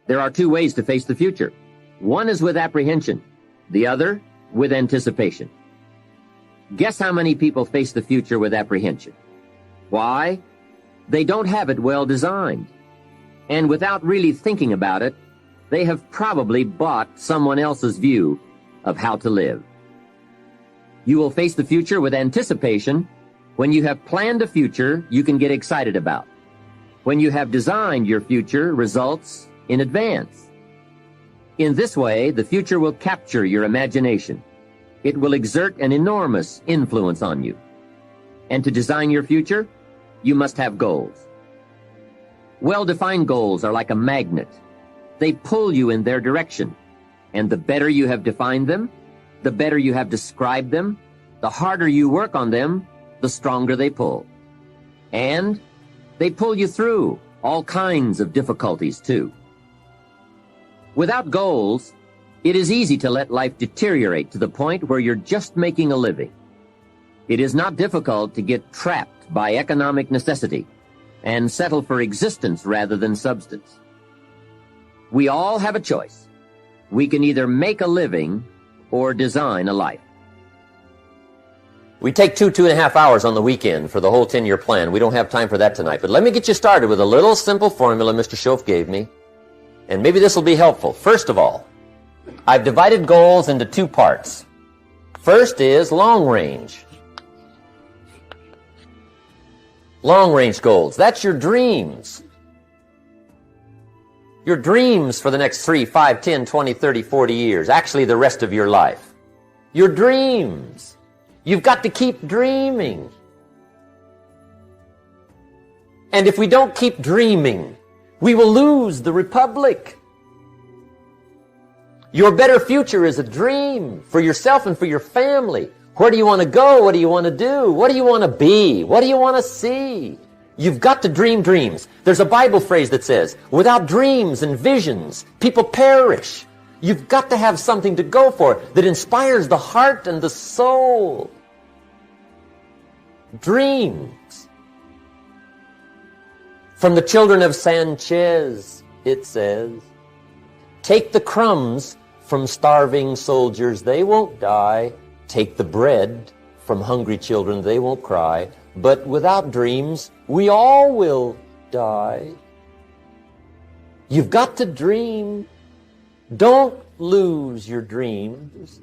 There are two ways to face the future. One is with apprehension, the other with anticipation. Guess how many people face the future with apprehension? Why? They don't have it well designed. And without really thinking about it, they have probably bought someone else's view of how to live. You will face the future with anticipation when you have planned a future you can get excited about, when you have designed your future results in advance. In this way, the future will capture your imagination. It will exert an enormous influence on you. And to design your future, you must have goals. Well-defined goals are like a magnet. They pull you in their direction. And the better you have defined them, the better you have described them, the harder you work on them, the stronger they pull. And they pull you through all kinds of difficulties, too. Without goals, it is easy to let life deteriorate to the point where you're just making a living. It is not difficult to get trapped by economic necessity and settle for existence rather than substance. We all have a choice. We can either make a living or design a life. We take 2.5 hours on the weekend for the whole 10-year plan. We don't have time for that tonight. But let me get you started with a little simple formula Mr. Schoaf gave me. And maybe this will be helpful. First of all, I've divided goals into two parts. First is long range. Long range goals. That's your dreams. Your dreams for the next 3, 5, 10, 20, 30, 40 years. Actually, the rest of your life. Your dreams. You've got to keep dreaming. And if we don't keep dreaming, we will lose the republic. Your better future is a dream for yourself and for your family. Where do you want to go? What do you want to do? What do you want to be? What do you want to see? You've got to dream dreams. There's a Bible phrase that says, without dreams and visions, people perish. You've got to have something to go for that inspires the heart and the soul. Dreams. From the children of Sanchez, it says, take the crumbs from starving soldiers, they won't die. Take the bread from hungry children, they won't cry. But without dreams, we all will die. You've got to dream. Don't lose your dreams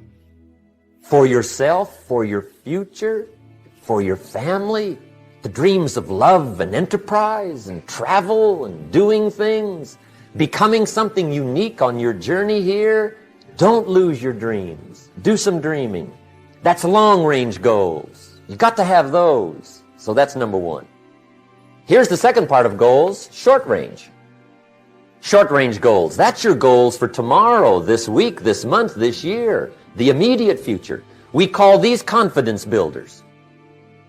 for yourself, for your future, for your family. The dreams of love and enterprise and travel and doing things, becoming something unique on your journey here. Don't lose your dreams. Do some dreaming. That's long-range goals. You've got to have those. So that's number one. Here's the second part of goals, short range. Short-range goals. That's your goals for tomorrow, this week, this month, this year, the immediate future. We call these confidence builders.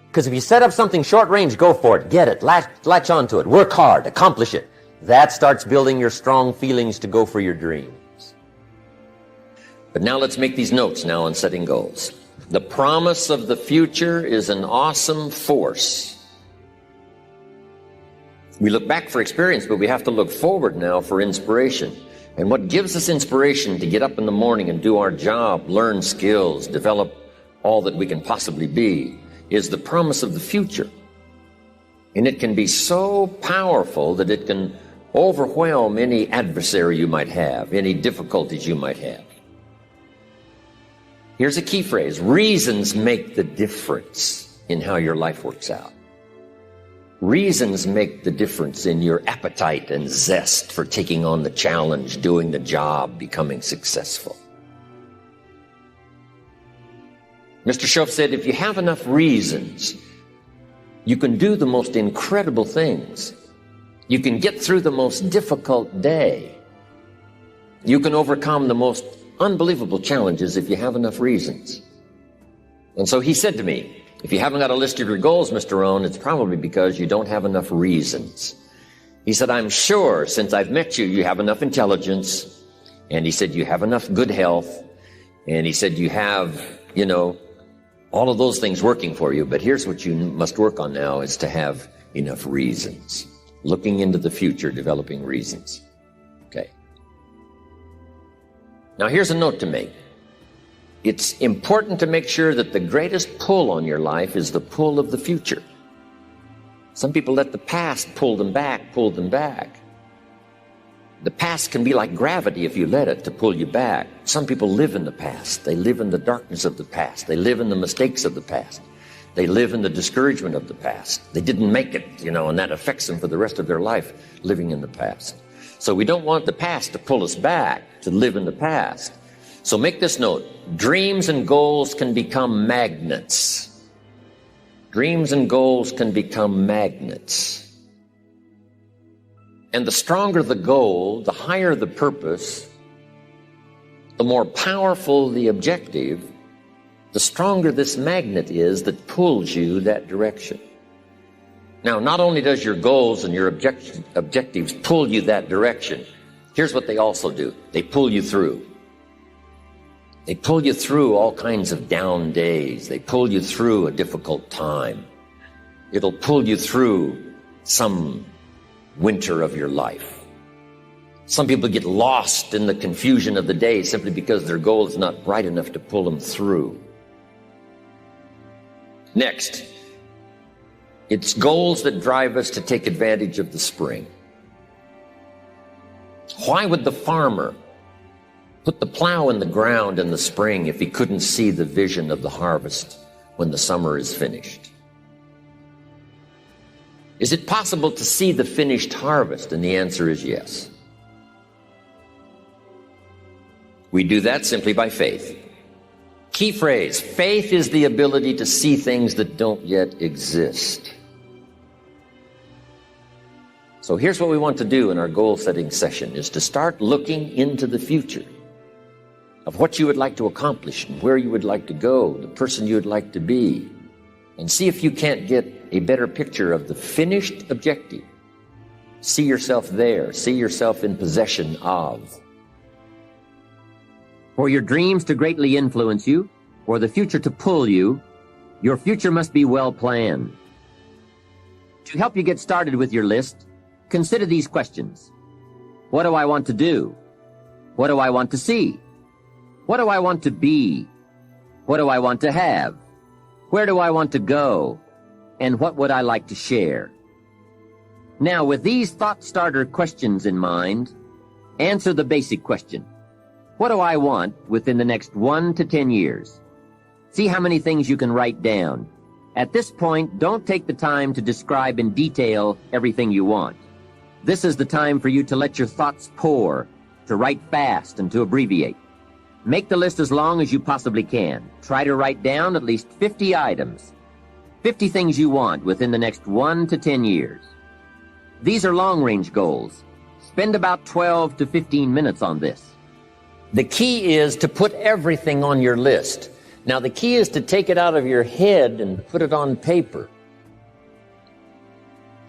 Because if you set up something short-range, go for it, get it, latch onto it, work hard, accomplish it. That starts building your strong feelings to go for your dreams. But now let's make these notes now on setting goals. The promise of the future is an awesome force. We look back for experience, but we have to look forward now for inspiration. And what gives us inspiration to get up in the morning and do our job, learn skills, develop all that we can possibly be, is the promise of the future. And it can be so powerful that it can overwhelm any adversary you might have, any difficulties you might have. Here's a key phrase. Reasons make the difference in how your life works out. Reasons make the difference in your appetite and zest for taking on the challenge, doing the job, becoming successful. Mr. Schoaf said, if you have enough reasons, you can do the most incredible things. You can get through the most difficult day. You can overcome the most unbelievable challenges if you have enough reasons. And so he said to me, if you haven't got a list of your goals, Mr. ROHN, it's probably because you don't have enough reasons. He said, I'm sure since I've met you, you have enough intelligence. And he said, you have enough good health. And he said, you have, all of those things working for you. But here's what you must work on now is to have enough reasons. Looking into the future, developing reasons. Okay. Now here's a note to make. It's important to make sure that the greatest pull on your life is the pull of the future. Some people let the past pull them back. The past can be like gravity if you let it to pull you back. Some people live in the past. They live in the darkness of the past. They live in the mistakes of the past. They live in the discouragement of the past. They didn't make it, and that affects them for the rest of their life, living in the past. So we don't want the past to pull us back, to live in the past. So make this note. Dreams and goals can become magnets. Dreams and goals can become magnets. And the stronger the goal, the higher the purpose, the more powerful the objective, the stronger this magnet is that pulls you that direction. Now, not only does your goals and your objectives pull you that direction, here's what they also do. They pull you through. They pull you through all kinds of down days. They pull you through a difficult time. It'll pull you through some winter of your life. Some people get lost in the confusion of the day simply because their goal is not bright enough to pull them through. Next, it's goals that drive us to take advantage of the spring. Why would the farmer put the plow in the ground in the spring if he couldn't see the vision of the harvest when the summer is finished? Is it possible to see the finished harvest? And the answer is yes. We do that simply by faith. Key phrase, faith is the ability to see things that don't yet exist. So here's what we want to do in our goal setting session, is to start looking into the future of what you would like to accomplish and where you would like to go, the person you would like to be, and see if you can't get a better picture of the finished objective. See yourself there. See yourself in possession of. For your dreams to greatly influence you, or the future to pull you, your future must be well planned. To help you get started with your list, consider these questions. What do I want to do? What do I want to see? What do I want to be? What do I want to have? Where do I want to go? And what would I like to share? Now, with these thought starter questions in mind, answer the basic question. What do I want within the next 1 to 10 years? See how many things you can write down. At this point, don't take the time to describe in detail everything you want. This is the time for you to let your thoughts pour, to write fast and to abbreviate. Make the list as long as you possibly can. Try to write down at least 50 items. 50 things you want within the next 1 to 10 years. These are long-range goals. Spend about 12 to 15 minutes on this. The key is to put everything on your list. Now, the key is to take it out of your head and put it on paper.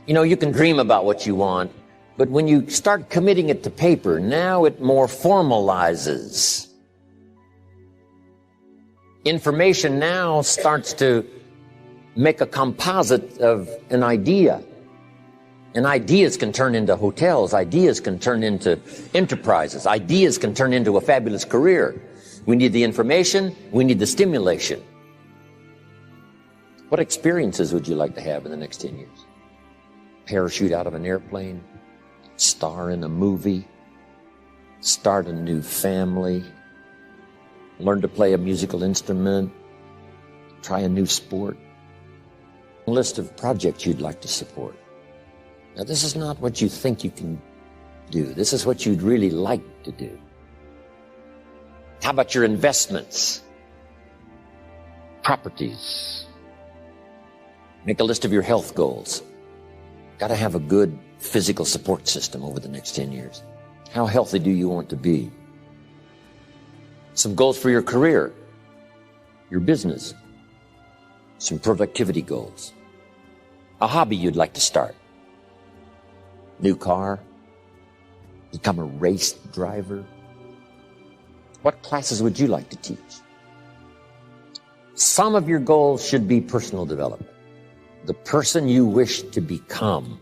You can dream about what you want, but when you start committing it to paper, now it more formalizes. Information now starts to make a composite of an idea. And ideas can turn into hotels. Ideas can turn into enterprises. Ideas can turn into a fabulous career. We need the information. We need the stimulation. What experiences would you like to have in the next 10 years? Parachute out of an airplane, star in a movie, start a new family, learn to play a musical instrument, try a new sport. A list of projects you'd like to support. Now, this is not what you think you can do. This is what you'd really like to do. How about your investments? Properties. Make a list of your health goals. Got to have a good physical support system over the next 10 years. How healthy do you want to be? Some goals for your career, your business, some productivity goals. A hobby you'd like to start. New car, become a race driver. What classes would you like to teach? Some of your goals should be personal development. The person you wish to become.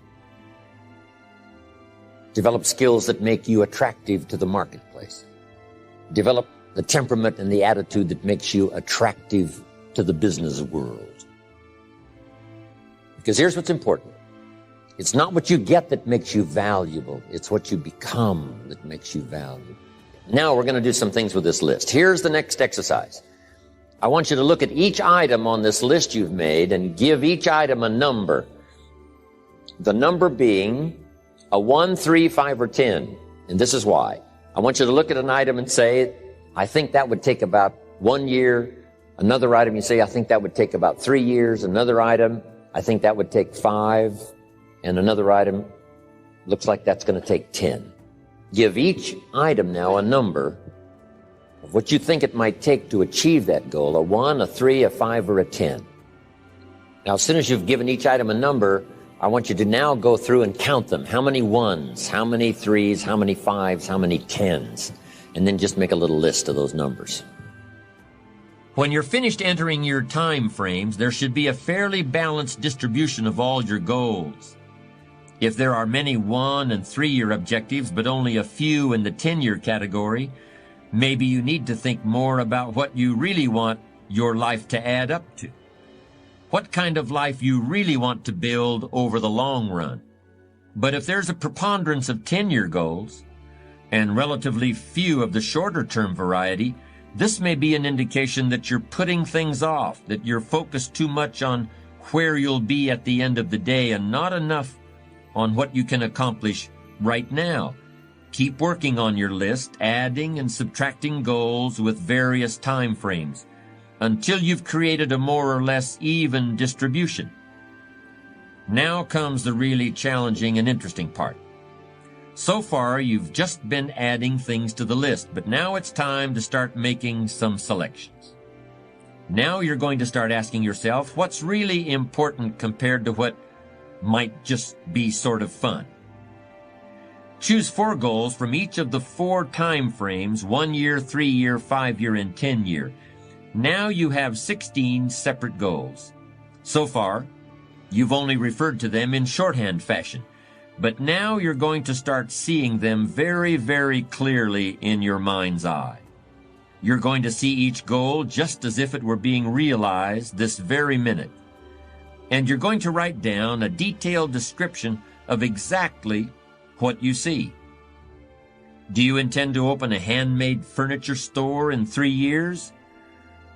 Develop skills that make you attractive to the marketplace. develop the temperament and the attitude that makes you attractive to the business world. Because here's what's important. It's not what you get that makes you valuable. It's what you become that makes you valuable. Now we're going to do some things with this list. Here's the next exercise. I want you to look at each item on this list you've made and give each item a number. The number being a 1, 3, 5, or 10. And this is why. I want you to look at an item and say, I think that would take about 1 year. Another item, you say, I think that would take about 3 years. Another item, I think that would take 5. And another item, looks like that's going to take 10. Give each item now a number of what you think it might take to achieve that goal, a 1, a 3, a 5, or a 10. Now, as soon as you've given each item a number, I want you to now go through and count them. How many 1s, how many 3s, how many 5s, how many 10s? And then just make a little list of those numbers. When you're finished entering your time frames, there should be a fairly balanced distribution of all your goals. If there are many 1- and 3-year objectives, but only a few in the 10-year category, maybe you need to think more about what you really want your life to add up to. What kind of life you really want to build over the long run. But if there's a preponderance of 10-year goals and relatively few of the shorter-term variety, this may be an indication that you're putting things off, that you're focused too much on where you'll be at the end of the day and not enough on what you can accomplish right now. Keep working on your list, adding and subtracting goals with various time frames until you've created a more or less even distribution. Now comes the really challenging and interesting part. So far, you've just been adding things to the list, but now it's time to start making some selections. Now you're going to start asking yourself, what's really important compared to what might just be sort of fun? Choose 4 goals from each of the 4 time frames, 1 year, 3 year, 5 year, and 10 year. Now you have 16 separate goals. So far, you've only referred to them in shorthand fashion. But now you're going to start seeing them very, very clearly in your mind's eye. You're going to see each goal just as if it were being realized this very minute. And you're going to write down a detailed description of exactly what you see. Do you intend to open a handmade furniture store in 3 years?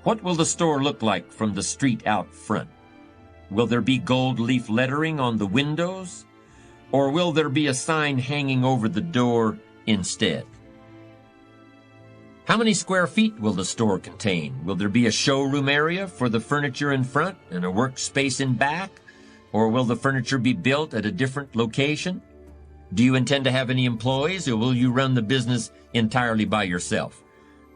What will the store look like from the street out front? Will there be gold leaf lettering on the windows? Or will there be a sign hanging over the door instead? How many square feet will the store contain? Will there be a showroom area for the furniture in front and a workspace in back? Or will the furniture be built at a different location? Do you intend to have any employees, or will you run the business entirely by yourself?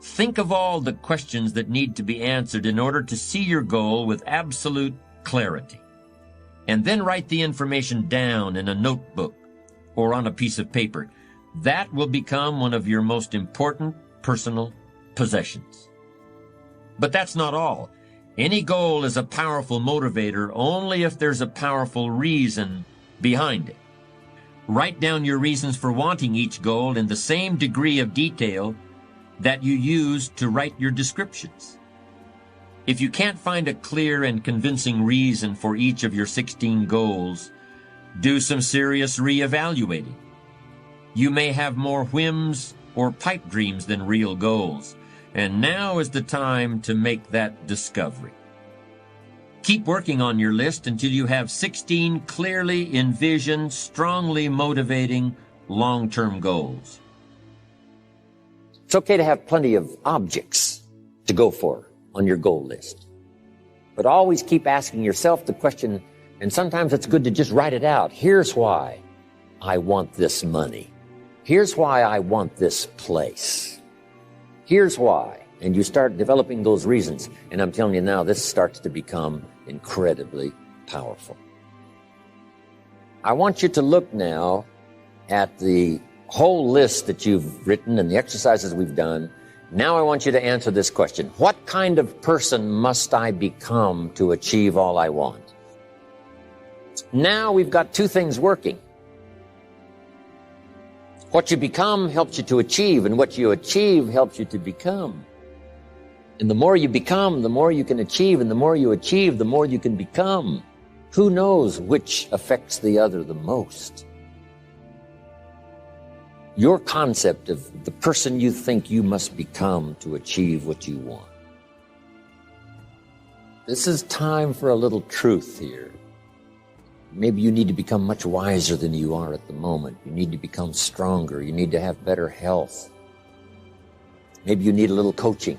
Think of all the questions that need to be answered in order to see your goal with absolute clarity. And then write the information down in a notebook or on a piece of paper. That will become one of your most important personal possessions. But that's not all. Any goal is a powerful motivator only if there's a powerful reason behind it. Write down your reasons for wanting each goal in the same degree of detail that you use to write your descriptions. If you can't find a clear and convincing reason for each of your 16 goals, do some serious reevaluating. You may have more whims or pipe dreams than real goals, and now is the time to make that discovery. Keep working on your list until you have 16 clearly envisioned, strongly motivating, long-term goals. It's okay to have plenty of objects to go for on your goal list. But always keep asking yourself the question, and sometimes it's good to just write it out. Here's why I want this money. Here's why I want this place. Here's why. And you start developing those reasons. And I'm telling you now, this starts to become incredibly powerful. I want you to look now at the whole list that you've written and the exercises we've done. Now I want you to answer this question. What kind of person must I become to achieve all I want? Now we've got two things working. What you become helps you to achieve, and what you achieve helps you to become. And the more you become, the more you can achieve, and the more you achieve, the more you can become. Who knows which affects the other the most? Your concept of the person you think you must become to achieve what you want. This is time for a little truth here. Maybe you need to become much wiser than you are at the moment. You need to become stronger. You need to have better health. Maybe you need a little coaching.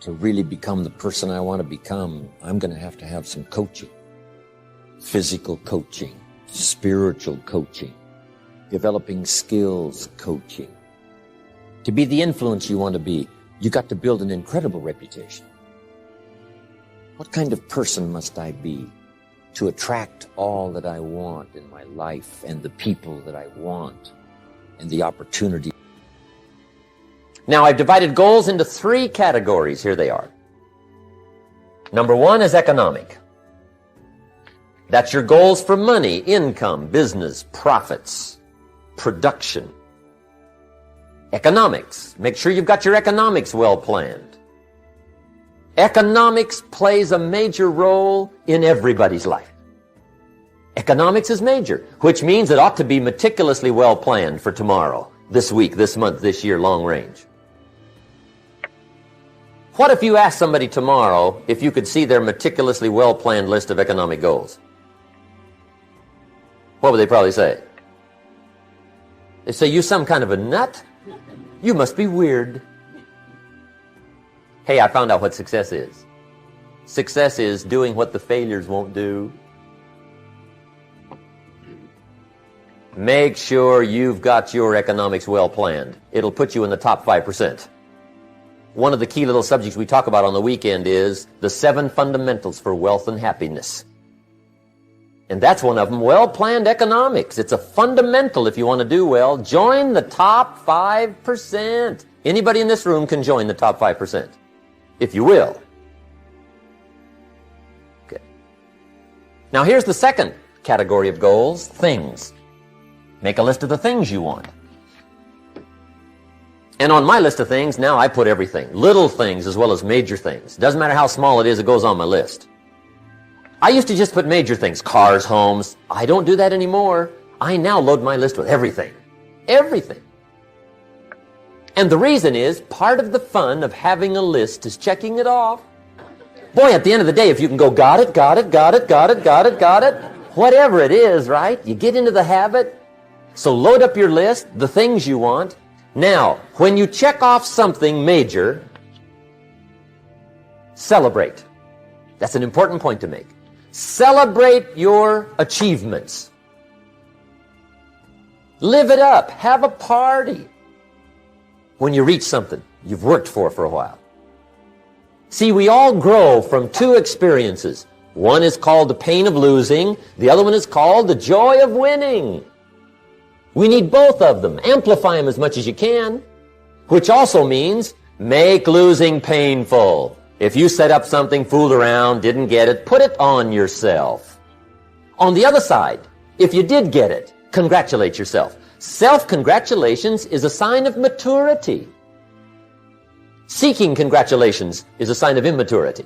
To really become the person I want to become, I'm going to have some coaching. Physical coaching, spiritual coaching, developing skills coaching. To be the influence you want to be, you got to build an incredible reputation. What kind of person must I be to attract all that I want in my life and the people that I want and the opportunity? Now, I've divided goals into 3 categories. Here they are. Number 1 is economic. That's your goals for money, income, business, profits, production. Economics. Make sure you've got your economics well planned. Economics plays a major role in everybody's life. Economics is major, which means it ought to be meticulously well planned for tomorrow, this week, this month, this year, long range. What if you asked somebody tomorrow if you could see their meticulously well-planned list of economic goals? What would they probably say? They say, you some kind of a nut? You must be weird. Hey, I found out what success is. Success is doing what the failures won't do. Make sure you've got your economics well planned. It'll put you in the top 5%. One of the key little subjects we talk about on the weekend is the 7 fundamentals for wealth and happiness. And that's one of them, well-planned economics. It's a fundamental if you want to do well. Join the top 5%. Anybody in this room can join the top 5%, if you will. Okay. Now here's the second category of goals, things. Make a list of the things you want. And on my list of things, now I put everything. Little things as well as major things. Doesn't matter how small it is, it goes on my list. I used to just put major things, cars, homes. I don't do that anymore. I now load my list with everything. Everything. And the reason is, part of the fun of having a list is checking it off. Boy, at the end of the day, if you can go, got it, got it, got it, got it, got it, got it, whatever it is, right? You get into the habit. So load up your list, the things you want. Now, when you check off something major, celebrate. That's an important point to make. Celebrate your achievements. Live it up. Have a party when you reach something you've worked for a while. See, we all grow from 2 experiences. One is called the pain of losing. The other one is called the joy of winning. We need both of them. Amplify them as much as you can, which also means make losing painful. If you set up something, fooled around, didn't get it, put it on yourself. On the other side, if you did get it, congratulate yourself. Self-congratulations is a sign of maturity. Seeking congratulations is a sign of immaturity.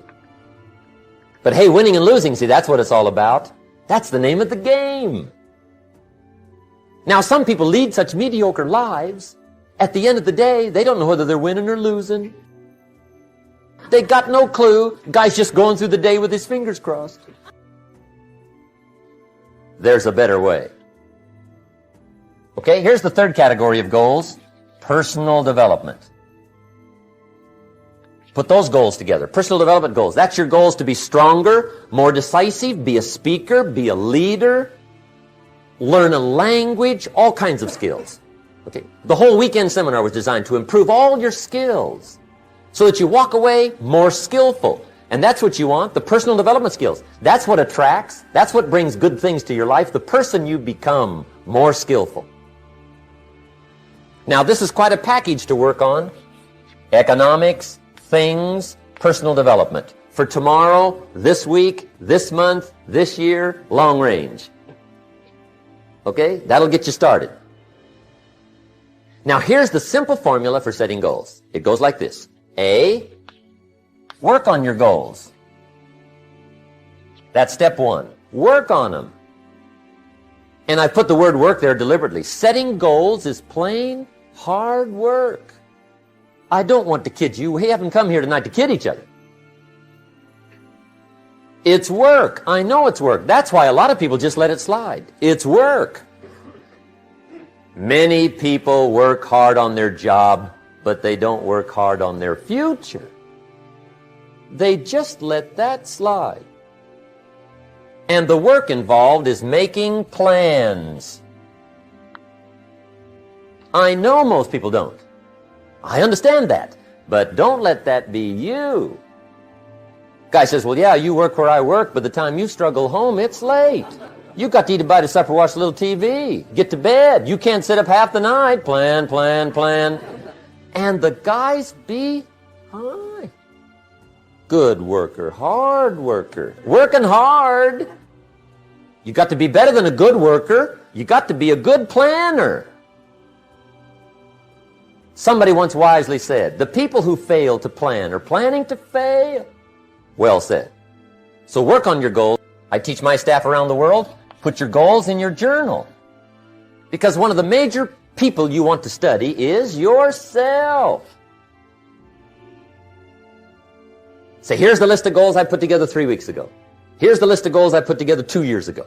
But hey, winning and losing, see, that's what it's all about. That's the name of the game. Now, some people lead such mediocre lives, at the end of the day, they don't know whether they're winning or losing. They got no clue. Guy's just going through the day with his fingers crossed. There's a better way. Okay, here's the third category of goals, personal development. Put those goals together, personal development goals. That's your goals to be stronger, more decisive, be a speaker, be a leader, learn a language, all kinds of skills. Okay, the whole weekend seminar was designed to improve all your skills so that you walk away more skillful. And that's what you want, the personal development skills. That's what attracts, that's what brings good things to your life, the person you become, more skillful. Now, this is quite a package to work on. Economics, things, personal development. For tomorrow, this week, this month, this year, long range. Okay, that'll get you started. Now here's the simple formula for setting goals. It goes like this. A, work on your goals. That's step one. Work on them. And I put the word work there deliberately. Setting goals is plain hard work. I don't want to kid you. We haven't come here tonight to kid each other. It's work. I know it's work. That's why a lot of people just let it slide. It's work. Many people work hard on their job, but they don't work hard on their future. They just let that slide. And the work involved is making plans. I know most people don't. I understand that. But don't let that be you. Guy says, well, yeah, you work where I work, but the time you struggle home, it's late. You've got to eat a bite of supper, watch a little TV, get to bed. You can't sit up half the night. Plan, plan, plan. And the guy's behind. Good worker, hard worker. Working hard. You got to be better than a good worker. You got to be a good planner. Somebody once wisely said, the people who fail to plan are planning to fail. Well said. So work on your goals. I teach my staff around the world, put your goals in your journal. Because one of the major people you want to study is yourself. Say, here's the list of goals I put together 3 weeks ago. Here's the list of goals I put together 2 years ago.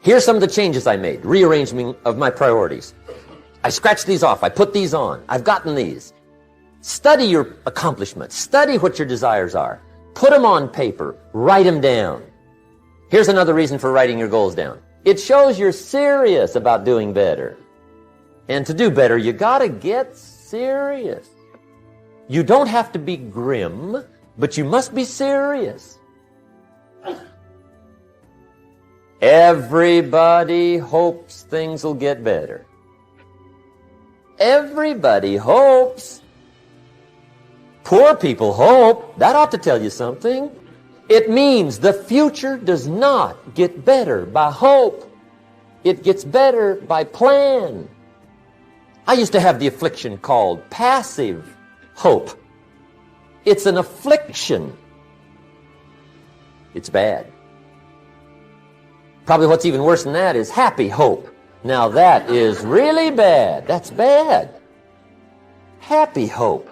Here's some of the changes I made, rearrangement of my priorities. I scratched these off. I put these on. I've gotten these. Study your accomplishments. Study what your desires are. Put them on paper. Write them down. Here's another reason for writing your goals down. It shows you're serious about doing better. And to do better, you gotta get serious. You don't have to be grim, but you must be serious. Everybody hopes things will get better. Everybody hopes. Poor people hope. That ought to tell you something. It means the future does not get better by hope. It gets better by plan. I used to have the affliction called passive hope. It's an affliction. It's bad. Probably what's even worse than that is happy hope. Now that is really bad. That's bad. Happy hope.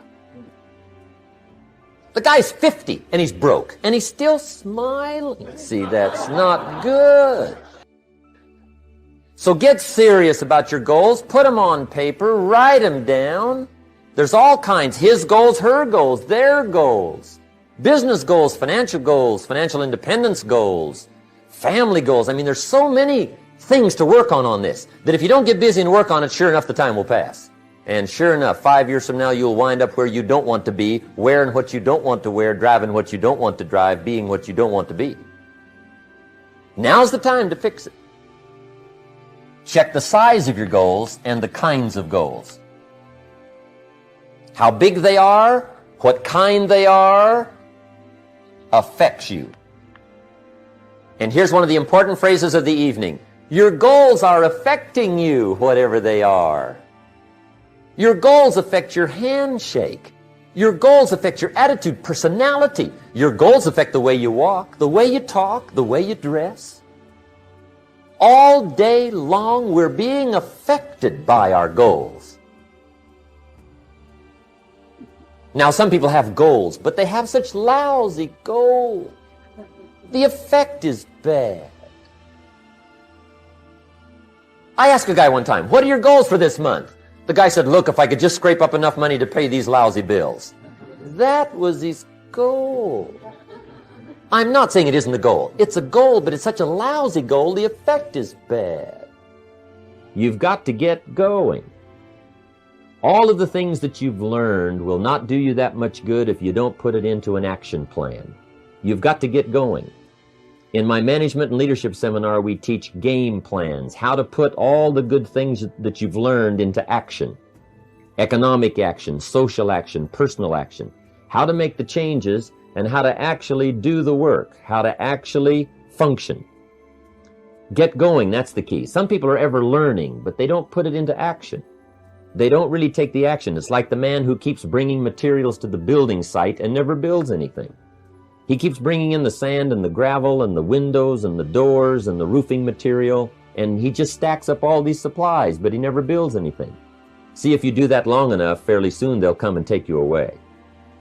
The guy's 50 and he's broke and he's still smiling. See, that's not good. So get serious about your goals. Put them on paper. Write them down. There's all kinds. His goals, her goals, their goals. Business goals, financial independence goals, family goals. I mean, there's so many things to work on this that if you don't get busy and work on it, sure enough, the time will pass. And sure enough, 5 years from now, you'll wind up where you don't want to be, wearing what you don't want to wear, driving what you don't want to drive, being what you don't want to be. Now's the time to fix it. Check the size of your goals and the kinds of goals. How big they are, what kind they are, affects you. And here's one of the important phrases of the evening. Your goals are affecting you, whatever they are. Your goals affect your handshake. Your goals affect your attitude, personality. Your goals affect the way you walk, the way you talk, the way you dress. All day long, we're being affected by our goals. Now, some people have goals, but they have such lousy goals. The effect is bad. I asked a guy one time, what are your goals for this month? The guy said, look, if I could just scrape up enough money to pay these lousy bills. That was his goal. I'm not saying it isn't a goal. It's a goal, but it's such a lousy goal, the effect is bad. You've got to get going. All of the things that you've learned will not do you that much good if you don't put it into an action plan. You've got to get going. In my management and leadership seminar, we teach game plans, how to put all the good things that you've learned into action. Economic action, social action, personal action. How to make the changes and how to actually do the work, how to actually function. Get going, that's the key. Some people are ever learning, but they don't put it into action. They don't really take the action. It's like the man who keeps bringing materials to the building site and never builds anything. He keeps bringing in the sand and the gravel and the windows and the doors and the roofing material, and he just stacks up all these supplies, but he never builds anything. See, if you do that long enough, fairly soon they'll come and take you away.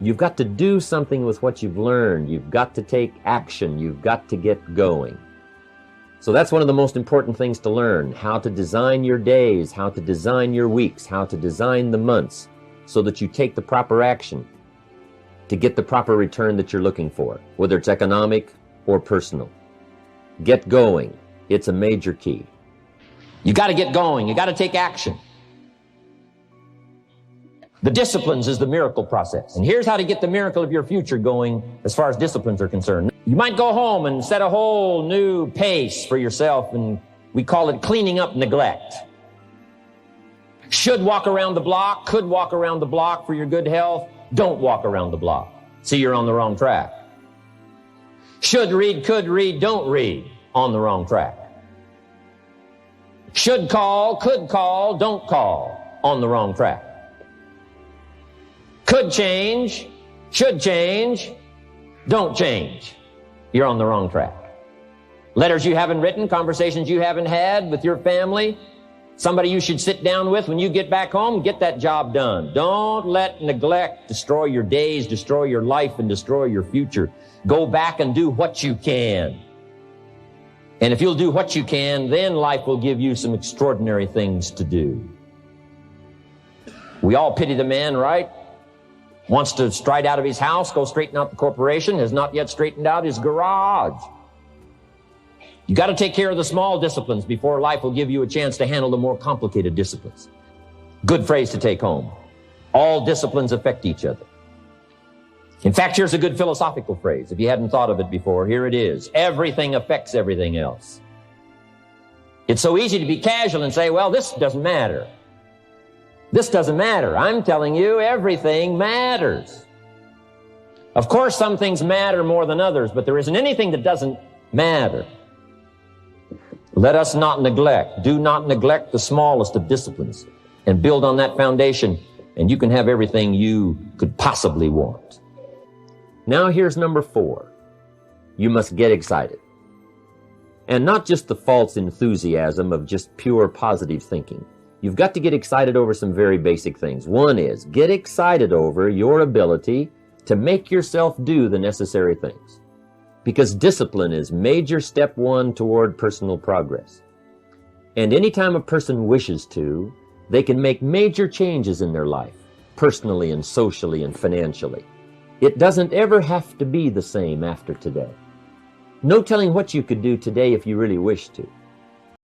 You've got to do something with what you've learned. You've got to take action. You've got to get going. So that's one of the most important things to learn, how to design your days, how to design your weeks, how to design the months, so that you take the proper action to get the proper return that you're looking for, whether it's economic or personal. Get going. It's a major key. You got to get going. You got to take action. The disciplines is the miracle process. And here's how to get the miracle of your future going as far as disciplines are concerned. You might go home and set a whole new pace for yourself, and we call it cleaning up neglect. Should walk around the block, could walk around the block for your good health. Don't walk around the block. See, you're on the wrong track. Should read, could read, don't read. On the wrong track. Should call, could call, don't call. On the wrong track. Could change, should change, don't change. You're on the wrong track. Letters you haven't written, conversations you haven't had with your family, somebody you should sit down with when you get back home, get that job done. Don't let neglect destroy your days, destroy your life, and destroy your future. Go back and do what you can. And if you'll do what you can, then life will give you some extraordinary things to do. We all pity the man, right? Wants to stride out of his house, go straighten out the corporation, has not yet straightened out his garage. You got to take care of the small disciplines before life will give you a chance to handle the more complicated disciplines. Good phrase to take home. All disciplines affect each other. In fact, here's a good philosophical phrase. If you hadn't thought of it before, here it is. Everything affects everything else. It's so easy to be casual and say, well, this doesn't matter. This doesn't matter. I'm telling you, everything matters. Of course, some things matter more than others, but there isn't anything that doesn't matter. Let us not neglect. Do not neglect the smallest of disciplines, and build on that foundation, and you can have everything you could possibly want. Now here's number 4. You must get excited. And not just the false enthusiasm of just pure positive thinking. You've got to get excited over some very basic things. One is, get excited over your ability to make yourself do the necessary things. Because discipline is major step 1 toward personal progress. And anytime a person wishes to, they can make major changes in their life, personally and socially and financially. It doesn't ever have to be the same after today. No telling what you could do today if you really wish to.